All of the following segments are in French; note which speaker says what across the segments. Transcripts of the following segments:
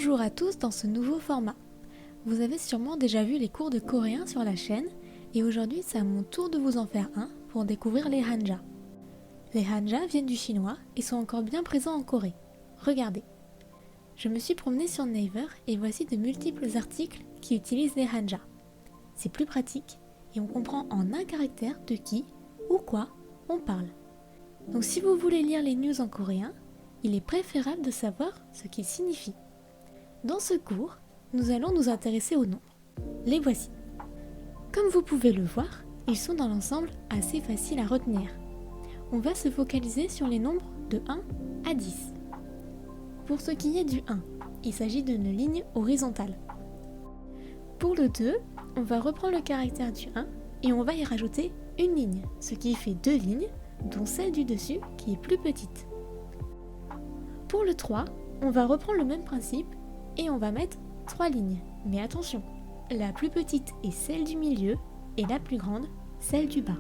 Speaker 1: Bonjour à tous dans ce nouveau format. Vous avez sûrement déjà vu les cours de coréen sur la chaîne et aujourd'hui c'est à mon tour de vous en faire un pour découvrir les hanja. Les hanja viennent du chinois et sont encore bien présents en Corée. Regardez. Je me suis promenée sur Naver et voici de multiples articles qui utilisent les hanja. C'est plus pratique et on comprend en un caractère de qui ou quoi on parle. Donc si vous voulez lire les news en coréen, il est préférable de savoir ce qu'ils signifient. Dans ce cours, nous allons nous intéresser aux nombres. Les voici. Comme vous pouvez le voir, ils sont dans l'ensemble assez faciles à retenir. On va se focaliser sur les nombres de 1 à 10. Pour ce qui est du 1, il s'agit d'une ligne horizontale. Pour le 2, on va reprendre le caractère du 1 et on va y rajouter une ligne, ce qui fait 2 lignes, dont celle du dessus qui est plus petite. Pour le 3, on va reprendre le même principe et on va mettre 3 lignes. Mais attention, la plus petite est celle du milieu et la plus grande, celle du bas.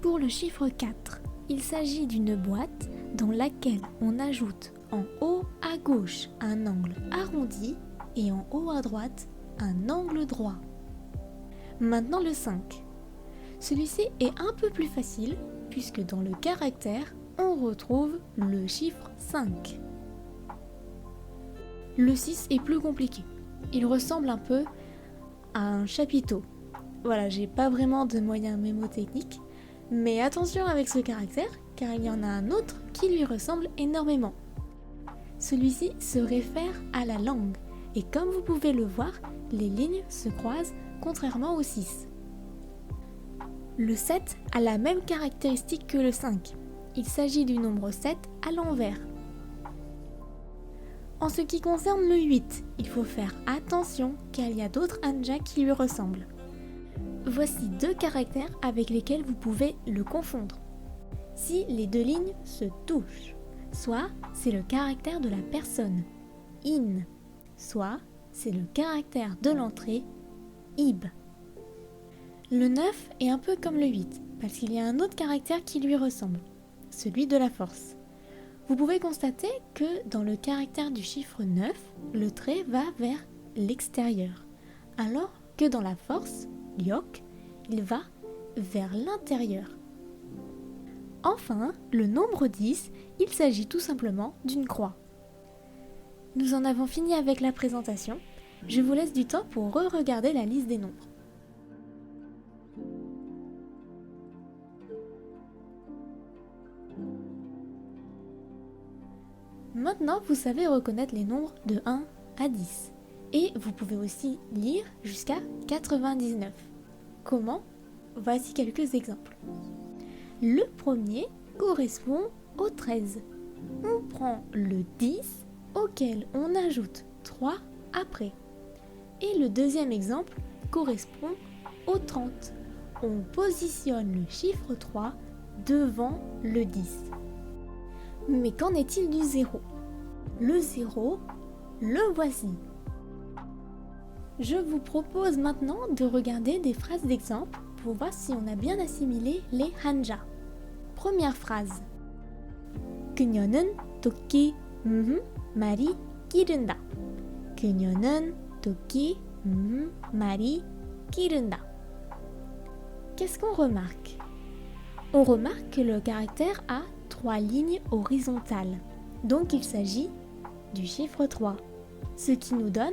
Speaker 1: Pour le chiffre 4, il s'agit d'une boîte dans laquelle on ajoute en haut à gauche un angle arrondi et en haut à droite un angle droit. Maintenant le 5. Celui-ci est un peu plus facile puisque dans le caractère, on retrouve le chiffre 5. Le 6 est plus compliqué. Il ressemble un peu à un chapiteau. Voilà, j'ai pas vraiment de moyens mémotechniques, mais attention avec ce caractère, car il y en a un autre qui lui ressemble énormément. Celui-ci se réfère à la langue, et comme vous pouvez le voir, les lignes se croisent contrairement au 6. Le 7 a la même caractéristique que le 5. Il s'agit du nombre 7 à l'envers. En ce qui concerne le 8, il faut faire attention car il y a d'autres hanja qui lui ressemblent. Voici 2 caractères avec lesquels vous pouvez le confondre. Si les 2 lignes se touchent, soit c'est le caractère de la personne, in, soit c'est le caractère de l'entrée, ib. Le 9 est un peu comme le 8 parce qu'il y a un autre caractère qui lui ressemble, celui de la force. Vous pouvez constater que dans le caractère du chiffre 9, le trait va vers l'extérieur, alors que dans la force, lyok, il va vers l'intérieur. Enfin, le nombre 10, il s'agit tout simplement d'une croix. Nous en avons fini avec la présentation. Je vous laisse du temps pour re-regarder la liste des nombres. Maintenant, vous savez reconnaître les nombres de 1 à 10. Et vous pouvez aussi lire jusqu'à 99. Comment ? Voici quelques exemples. Le premier correspond au 13. On prend le 10 auquel on ajoute 3 après. Et le deuxième exemple correspond au 30. On positionne le chiffre 3 devant le 10. Mais qu'en est-il du 0 ? Le 0, le voici. Je vous propose maintenant de regarder des phrases d'exemple pour voir si on a bien assimilé les hanja. Première phrase. 그녀는 토끼 말이 기른다. 그녀는 토끼 말이 기른다. Qu'est-ce qu'on remarque ? On remarque que le caractère a 3 lignes horizontales. Donc il s'agit du chiffre 3. Ce qui nous donne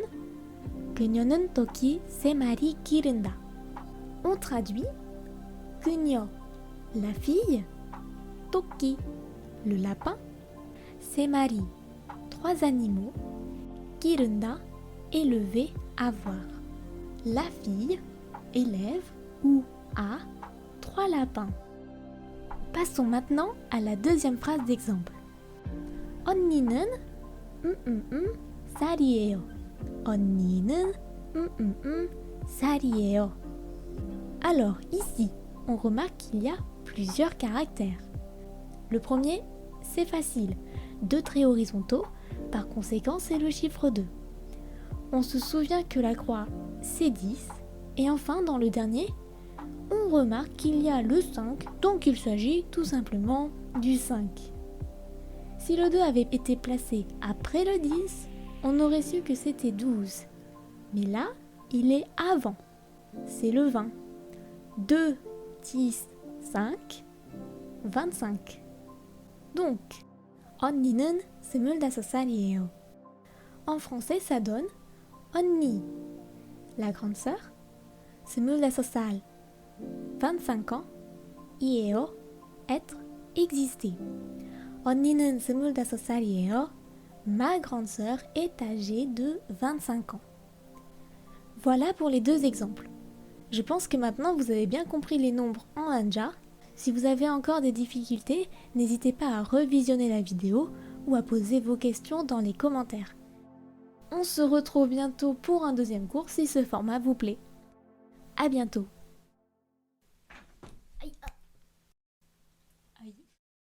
Speaker 1: 그녀는 토끼 세 마리 기른다. On traduit 그녀, la fille, 토끼, le lapin, 세 마리, 3 animaux, 기른다, élever, avoir. La fille élève ou a 3 lapins. Passons maintenant à la deuxième phrase d'exemple. 언니는 쌀이에요. 언니는 쌀이에요. Alors ici, on remarque qu'il y a plusieurs caractères. Le premier, c'est facile, 2 traits horizontaux, par conséquent c'est le chiffre 2. On se souvient que la croix, c'est 10, et enfin dans le dernier, on remarque qu'il y a le 5, donc il s'agit tout simplement du 5. Si le 2 avait été placé après le 10, on aurait su que c'était 12. Mais là, il est avant. C'est le 20. 2, 10, 5, 25. Donc, 언니는 25살이에요. En français, ça donne 언니, la grande sœur, 25살, 25 ans, 이에요, être, exister. 언니는 25살이에요. Ma grande sœur est âgée de 25 ans. Voilà pour les deux exemples. Je pense que maintenant vous avez bien compris les nombres en hanja. Si vous avez encore des difficultés, n'hésitez pas à revisionner la vidéo ou à poser vos questions dans les commentaires. On se retrouve bientôt pour un deuxième cours si ce format vous plaît. À bientôt.